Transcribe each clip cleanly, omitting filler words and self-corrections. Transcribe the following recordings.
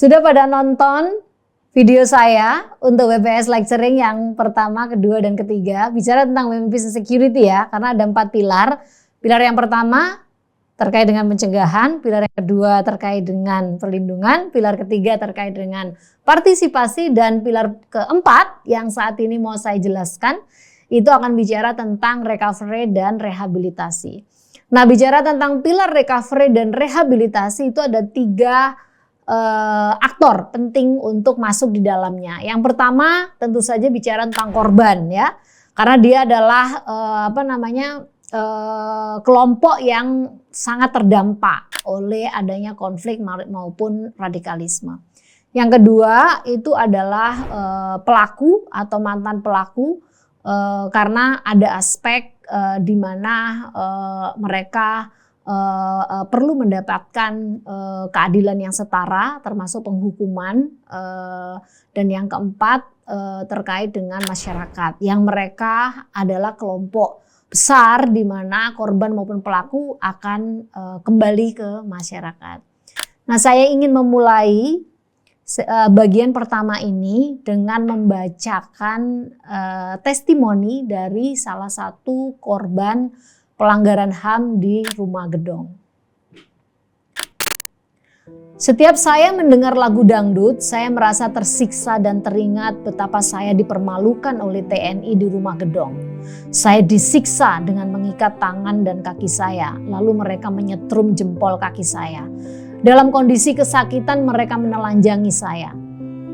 Sudah pada nonton video saya untuk WPS Lecturing yang pertama, kedua, dan ketiga. Bicara tentang Women Business Security ya, karena ada 4 pilar. Pilar yang pertama terkait dengan pencegahan, pilar yang kedua terkait dengan perlindungan, pilar ketiga terkait dengan partisipasi, dan pilar keempat yang saat ini mau saya jelaskan itu akan bicara tentang recovery dan rehabilitasi. Nah, bicara tentang pilar recovery dan rehabilitasi itu ada 3 aktor penting untuk masuk di dalamnya. Yang pertama tentu saja bicara tentang korban ya, karena dia adalah kelompok yang sangat terdampak oleh adanya konflik maupun radikalisme. Yang kedua itu adalah pelaku atau mantan pelaku, karena ada aspek di mana mereka perlu mendapatkan keadilan yang setara, termasuk penghukuman, dan yang keempat terkait dengan masyarakat yang mereka adalah kelompok besar di mana korban maupun pelaku akan kembali ke masyarakat. Nah, saya ingin memulai bagian pertama ini dengan membacakan testimoni dari salah satu korban pelanggaran HAM di Rumah Gedong. Setiap saya mendengar lagu dangdut, saya merasa tersiksa dan teringat betapa saya dipermalukan oleh TNI di Rumah Gedong. Saya disiksa dengan mengikat tangan dan kaki saya, lalu mereka menyetrum jempol kaki saya. Dalam kondisi kesakitan mereka menelanjangi saya.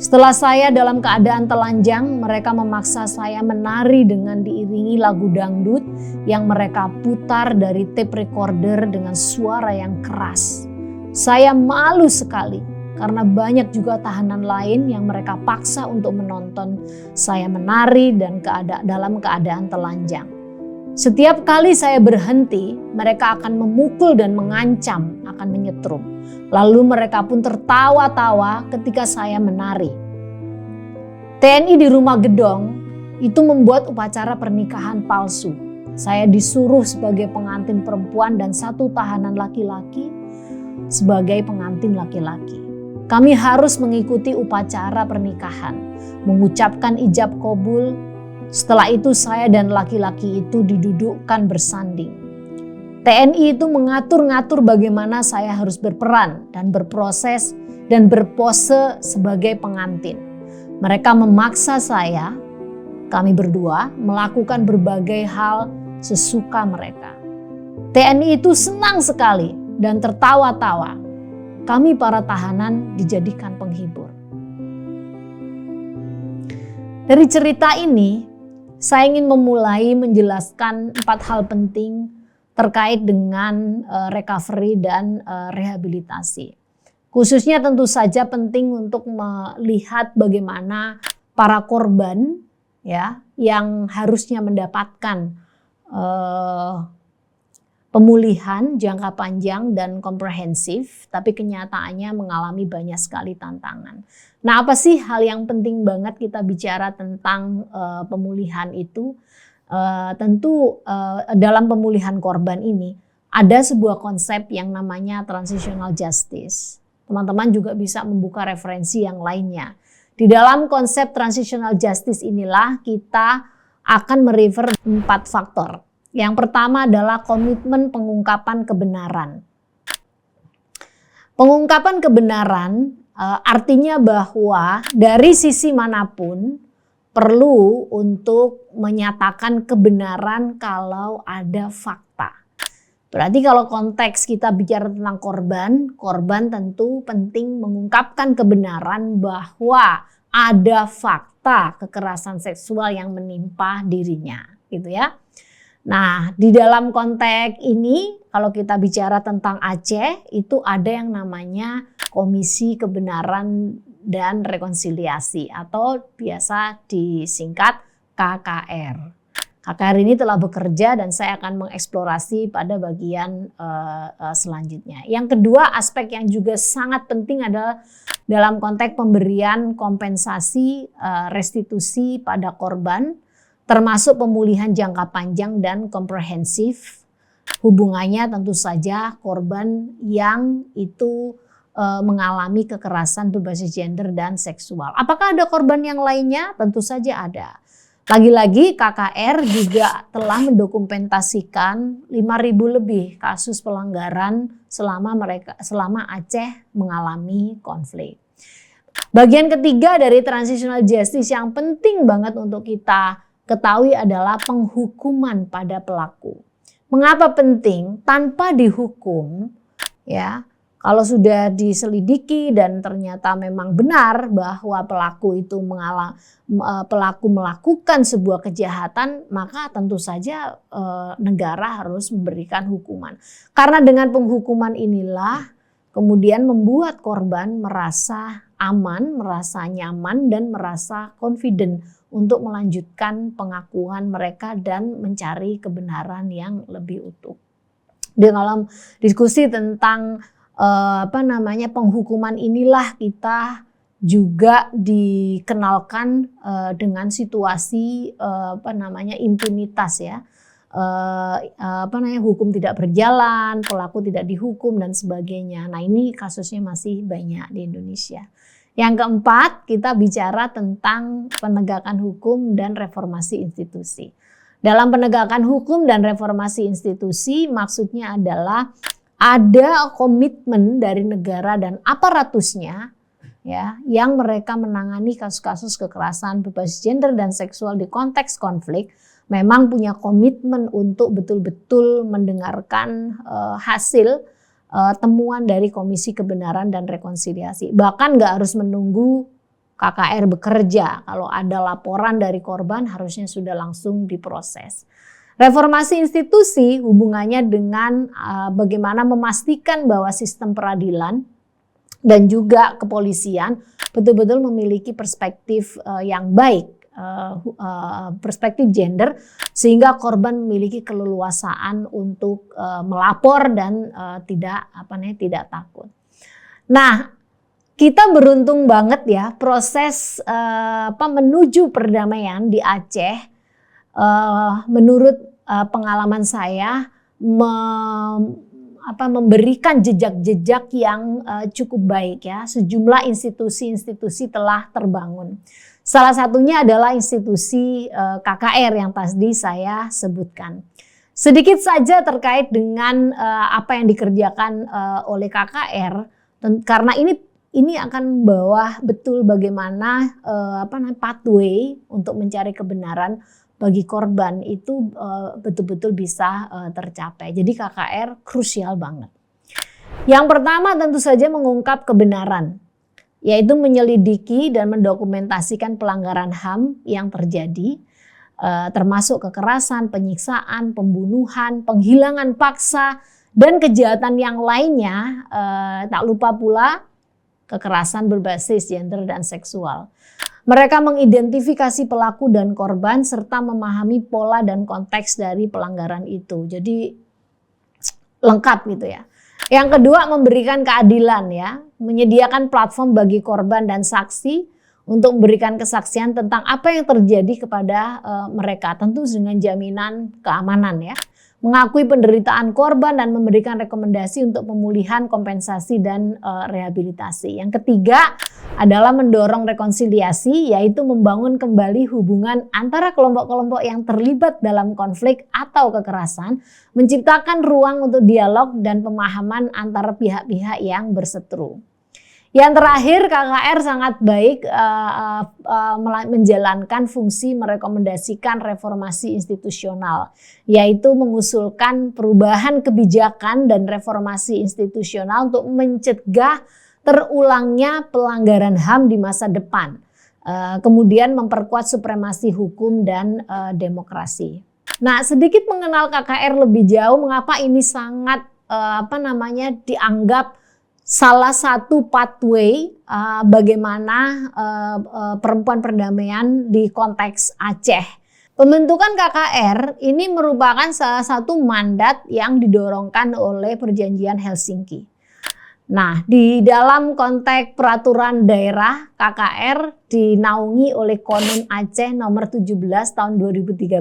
Setelah saya dalam keadaan telanjang, mereka memaksa saya menari dengan diiringi lagu dangdut yang mereka putar dari tape recorder dengan suara yang keras. Saya malu sekali karena banyak juga tahanan lain yang mereka paksa untuk menonton saya menari dan dalam keadaan telanjang. Setiap kali saya berhenti, mereka akan memukul dan mengancam akan menyetrum. Lalu mereka pun tertawa-tawa ketika saya menari. TNI di Rumah Gedong itu membuat upacara pernikahan palsu. Saya disuruh sebagai pengantin perempuan dan satu tahanan laki-laki sebagai pengantin laki-laki. Kami harus mengikuti upacara pernikahan, mengucapkan ijab kabul. Setelah itu saya dan laki-laki itu didudukkan bersanding. TNI itu mengatur-ngatur bagaimana saya harus berperan dan berproses dan berpose sebagai pengantin. Mereka memaksa saya, kami berdua, melakukan berbagai hal sesuka mereka. TNI itu senang sekali dan tertawa-tawa. Kami para tahanan dijadikan penghibur. Dari cerita ini, saya ingin memulai menjelaskan 4 hal penting terkait dengan recovery dan rehabilitasi. Khususnya tentu saja penting untuk melihat bagaimana para korban ya yang harusnya mendapatkan pemulihan jangka panjang dan komprehensif, tapi kenyataannya mengalami banyak sekali tantangan. Nah, apa sih hal yang penting banget kita bicara tentang pemulihan itu? Tentu dalam pemulihan korban ini ada sebuah konsep yang namanya transitional justice. Teman-teman juga bisa membuka referensi yang lainnya. Di dalam konsep transitional justice inilah kita akan merefer 4 faktor. Yang pertama adalah komitmen pengungkapan kebenaran. Pengungkapan kebenaran artinya bahwa dari sisi manapun perlu untuk menyatakan kebenaran kalau ada fakta. Berarti kalau konteks kita bicara tentang korban tentu penting mengungkapkan kebenaran bahwa ada fakta kekerasan seksual yang menimpa dirinya, gitu ya. Nah, di dalam konteks ini kalau kita bicara tentang Aceh itu ada yang namanya Komisi Kebenaran dan Rekonsiliasi atau biasa disingkat KKR. KKR ini telah bekerja dan saya akan mengeksplorasi pada bagian selanjutnya. Yang kedua, aspek yang juga sangat penting adalah dalam konteks pemberian kompensasi restitusi pada korban, termasuk pemulihan jangka panjang dan komprehensif. Hubungannya tentu saja korban yang itu mengalami kekerasan berbasis gender dan seksual. Apakah ada korban yang lainnya? Tentu saja ada. Lagi-lagi KKR juga telah mendokumentasikan 5.000 lebih kasus pelanggaran selama Aceh mengalami konflik. Bagian ketiga dari transitional justice yang penting banget untuk kita ketahui adalah penghukuman pada pelaku. Mengapa penting? Tanpa dihukum, ya, kalau sudah diselidiki dan ternyata memang benar bahwa pelaku melakukan sebuah kejahatan, maka tentu saja negara harus memberikan hukuman. Karena dengan penghukuman inilah kemudian membuat korban merasa aman, merasa nyaman, dan merasa confident untuk melanjutkan pengakuan mereka dan mencari kebenaran yang lebih utuh. Dalam diskusi tentang penghukuman inilah kita juga dikenalkan dengan situasi impunitas, ya. Hukum tidak berjalan, pelaku tidak dihukum dan sebagainya. Nah, ini kasusnya masih banyak di Indonesia. Yang keempat, kita bicara tentang penegakan hukum dan reformasi institusi. Dalam penegakan hukum dan reformasi institusi maksudnya adalah ada komitmen dari negara dan aparatusnya, ya, yang mereka menangani kasus-kasus kekerasan berbasis gender dan seksual di konteks konflik, memang punya komitmen untuk betul-betul mendengarkan hasil temuan dari Komisi Kebenaran dan Rekonsiliasi. Bahkan nggak harus menunggu KKR bekerja. Kalau ada laporan dari korban harusnya sudah langsung diproses. Reformasi institusi hubungannya dengan bagaimana memastikan bahwa sistem peradilan dan juga kepolisian betul-betul memiliki perspektif yang baik, perspektif gender, sehingga korban memiliki keleluasaan untuk melapor dan tidak takut. Nah, kita beruntung banget ya, proses menuju perdamaian di Aceh menurut pengalaman saya memberikan jejak-jejak yang cukup baik, ya. Sejumlah institusi-institusi telah terbangun. Salah satunya adalah institusi KKR yang tadi saya sebutkan. Sedikit saja terkait dengan apa yang dikerjakan oleh KKR, karena ini akan membawa betul bagaimana pathway untuk mencari kebenaran bagi korban itu betul-betul bisa tercapai. Jadi KKR krusial banget. Yang pertama tentu saja mengungkap kebenaran, yaitu menyelidiki dan mendokumentasikan pelanggaran HAM yang terjadi, termasuk kekerasan, penyiksaan, pembunuhan, penghilangan paksa, dan kejahatan yang lainnya. Tak lupa pula kekerasan berbasis gender dan seksual. Mereka mengidentifikasi pelaku dan korban serta memahami pola dan konteks dari pelanggaran itu. Jadi lengkap gitu ya. Yang kedua, memberikan keadilan, ya, menyediakan platform bagi korban dan saksi untuk memberikan kesaksian tentang apa yang terjadi kepada mereka, tentu dengan jaminan keamanan, ya. Mengakui penderitaan korban dan memberikan rekomendasi untuk pemulihan, kompensasi, dan rehabilitasi. Yang ketiga adalah mendorong rekonsiliasi, yaitu membangun kembali hubungan antara kelompok-kelompok yang terlibat dalam konflik atau kekerasan, menciptakan ruang untuk dialog dan pemahaman antara pihak-pihak yang berseteru. Yang terakhir, KKR sangat baik menjalankan fungsi merekomendasikan reformasi institusional, yaitu mengusulkan perubahan kebijakan dan reformasi institusional untuk mencegah terulangnya pelanggaran HAM di masa depan. Kemudian memperkuat supremasi hukum dan demokrasi. Nah, sedikit mengenal KKR lebih jauh, mengapa ini sangat dianggap salah satu pathway bagaimana perempuan perdamaian di konteks Aceh. Pembentukan KKR ini merupakan salah satu mandat yang didorongkan oleh Perjanjian Helsinki. Nah, di dalam konteks peraturan daerah, KKR dinaungi oleh Konun Aceh nomor 17 tahun 2013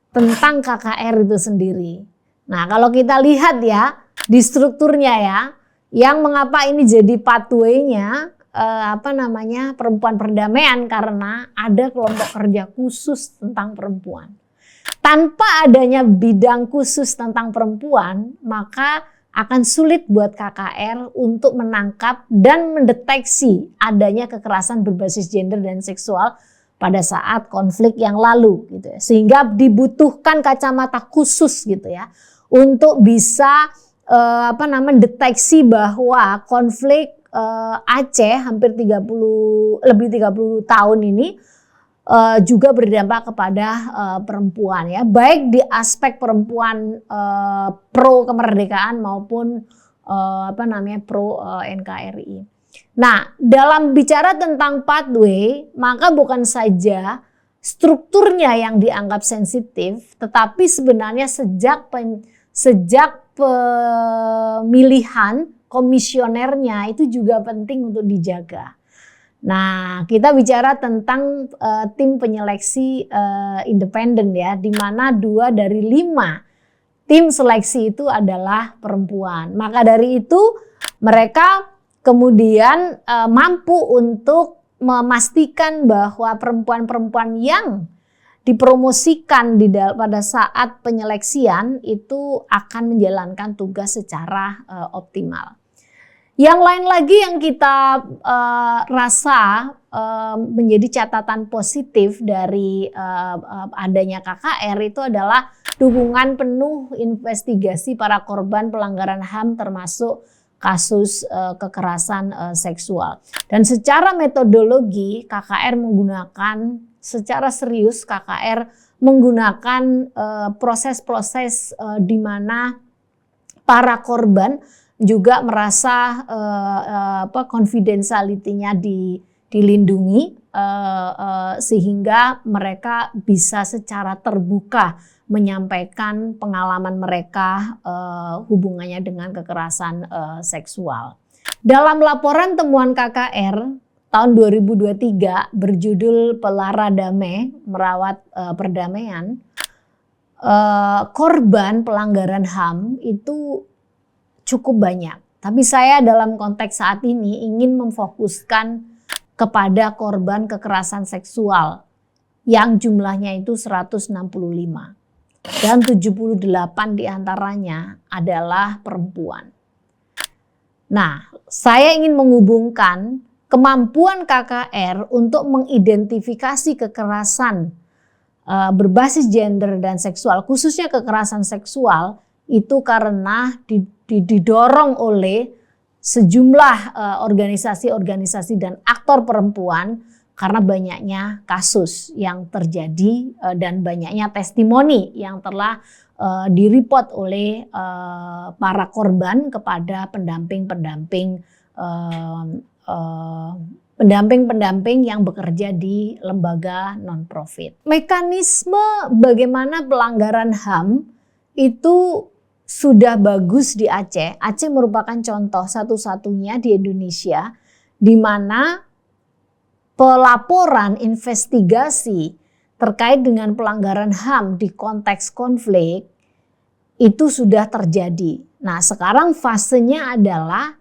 tentang KKR itu sendiri. Nah, kalau kita lihat ya di strukturnya, ya, Yang mengapa ini jadi pathway-nya perempuan perdamaian, karena ada kelompok kerja khusus tentang perempuan. Tanpa adanya bidang khusus tentang perempuan, maka akan sulit buat KKR untuk menangkap dan mendeteksi adanya kekerasan berbasis gender dan seksual pada saat konflik yang lalu gitu ya. Sehingga dibutuhkan kacamata khusus gitu ya untuk bisa deteksi bahwa konflik Aceh hampir 30 tahun ini juga berdampak kepada perempuan ya, baik di aspek perempuan pro kemerdekaan maupun pro NKRI. Nah, dalam bicara tentang pathway, maka bukan saja strukturnya yang dianggap sensitif, tetapi sebenarnya sejak pemilihan komisionernya itu juga penting untuk dijaga. Nah, kita bicara tentang tim penyeleksi independen ya, di mana 2 dari 5 tim seleksi itu adalah perempuan. Maka dari itu mereka kemudian mampu untuk memastikan bahwa perempuan-perempuan yang dipromosikan pada saat penyeleksian itu akan menjalankan tugas secara optimal. Yang lain lagi yang kita rasa menjadi catatan positif dari adanya KKR itu adalah dukungan penuh investigasi para korban pelanggaran HAM termasuk kasus kekerasan seksual. Dan secara metodologi KKR menggunakan secara serius menggunakan proses-proses di mana para korban juga merasa confidentiality-nya dilindungi sehingga mereka bisa secara terbuka menyampaikan pengalaman mereka hubungannya dengan kekerasan seksual. Dalam laporan temuan KKR tahun 2023 berjudul Pelara Damai Merawat Perdamaian, korban pelanggaran HAM itu cukup banyak. Tapi saya dalam konteks saat ini ingin memfokuskan kepada korban kekerasan seksual yang jumlahnya itu 165. Dan 78 diantaranya adalah perempuan. Nah, saya ingin menghubungkan kemampuan KKR untuk mengidentifikasi kekerasan berbasis gender dan seksual, khususnya kekerasan seksual, itu karena didorong oleh sejumlah organisasi-organisasi dan aktor perempuan karena banyaknya kasus yang terjadi dan banyaknya testimoni yang telah direport oleh para korban kepada pendamping-pendamping yang bekerja di lembaga non-profit. Mekanisme bagaimana pelanggaran HAM itu sudah bagus di Aceh. Aceh merupakan contoh satu-satunya di Indonesia di mana pelaporan investigasi terkait dengan pelanggaran HAM di konteks konflik itu sudah terjadi. Nah, sekarang fasenya adalah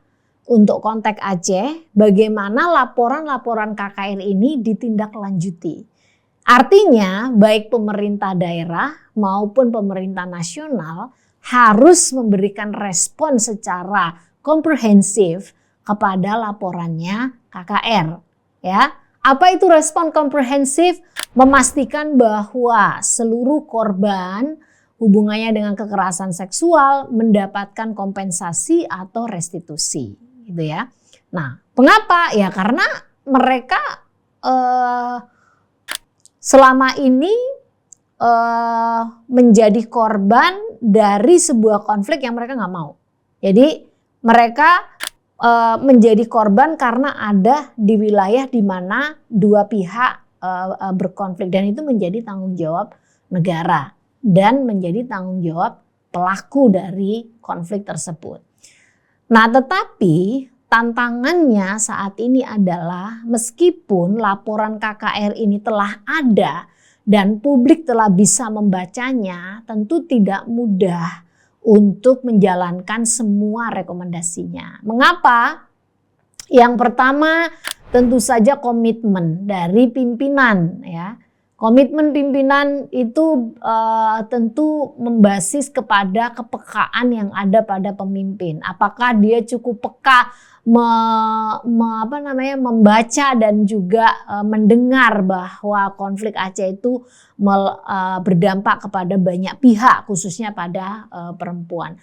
untuk konteks Aceh, bagaimana laporan-laporan KKR ini ditindaklanjuti. Artinya, baik pemerintah daerah maupun pemerintah nasional harus memberikan respon secara komprehensif kepada laporannya KKR. Ya, apa itu respon komprehensif? Memastikan bahwa seluruh korban hubungannya dengan kekerasan seksual mendapatkan kompensasi atau restitusi, gitu ya. Nah, mengapa? Ya karena mereka selama ini menjadi korban dari sebuah konflik yang mereka nggak mau. Jadi mereka menjadi korban karena ada di wilayah di mana dua pihak berkonflik, dan itu menjadi tanggung jawab negara dan menjadi tanggung jawab pelaku dari konflik tersebut. Nah, tetapi tantangannya saat ini adalah meskipun laporan KKR ini telah ada dan publik telah bisa membacanya, tentu tidak mudah untuk menjalankan semua rekomendasinya. Mengapa? Yang pertama tentu saja komitmen dari pimpinan ya. Komitmen pimpinan itu tentu membasis kepada kepekaan yang ada pada pemimpin. Apakah dia cukup peka membaca dan juga mendengar bahwa konflik Aceh itu berdampak kepada banyak pihak, khususnya pada perempuan.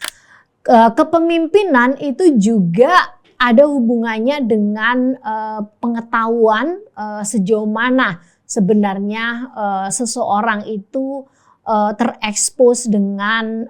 Kepemimpinan itu juga ada hubungannya dengan pengetahuan sejauh mana sebenarnya seseorang itu terekspos dengan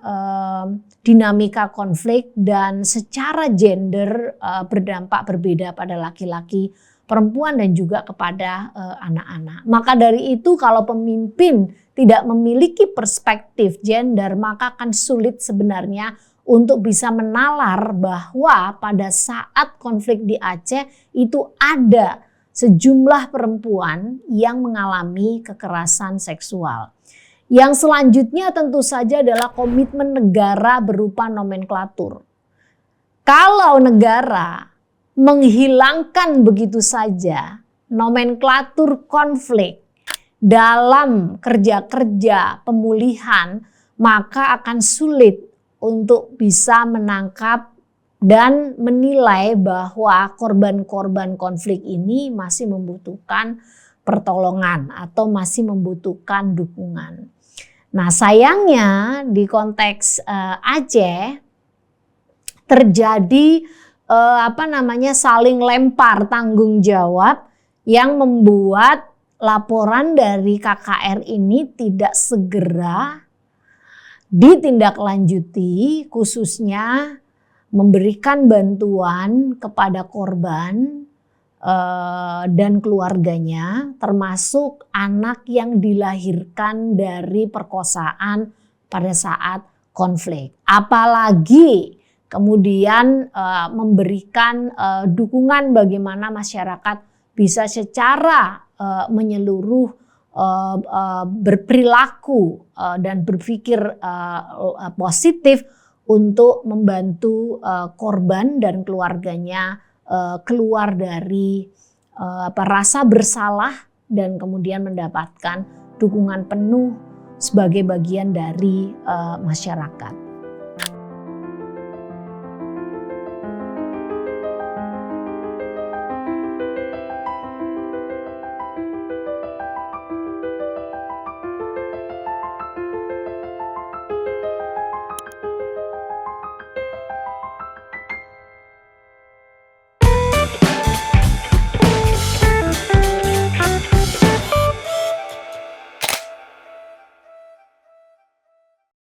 dinamika konflik dan secara gender berdampak berbeda pada laki-laki, perempuan dan juga kepada anak-anak. Maka dari itu kalau pemimpin tidak memiliki perspektif gender maka akan sulit sebenarnya untuk bisa menalar bahwa pada saat konflik di Aceh itu ada sejumlah perempuan yang mengalami kekerasan seksual. Yang selanjutnya tentu saja adalah komitmen negara berupa nomenklatur. Kalau negara menghilangkan begitu saja nomenklatur konflik dalam kerja-kerja pemulihan, maka akan sulit untuk bisa menangkap dan menilai bahwa korban-korban konflik ini masih membutuhkan pertolongan atau masih membutuhkan dukungan. Nah, sayangnya di konteks Aceh terjadi saling lempar tanggung jawab yang membuat laporan dari KKR ini tidak segera ditindaklanjuti, khususnya memberikan bantuan kepada korban dan keluarganya, termasuk anak yang dilahirkan dari perkosaan pada saat konflik. Apalagi kemudian memberikan dukungan bagaimana masyarakat bisa secara menyeluruh berperilaku dan berpikir positif untuk membantu korban dan keluarganya keluar dari rasa bersalah dan kemudian mendapatkan dukungan penuh sebagai bagian dari masyarakat.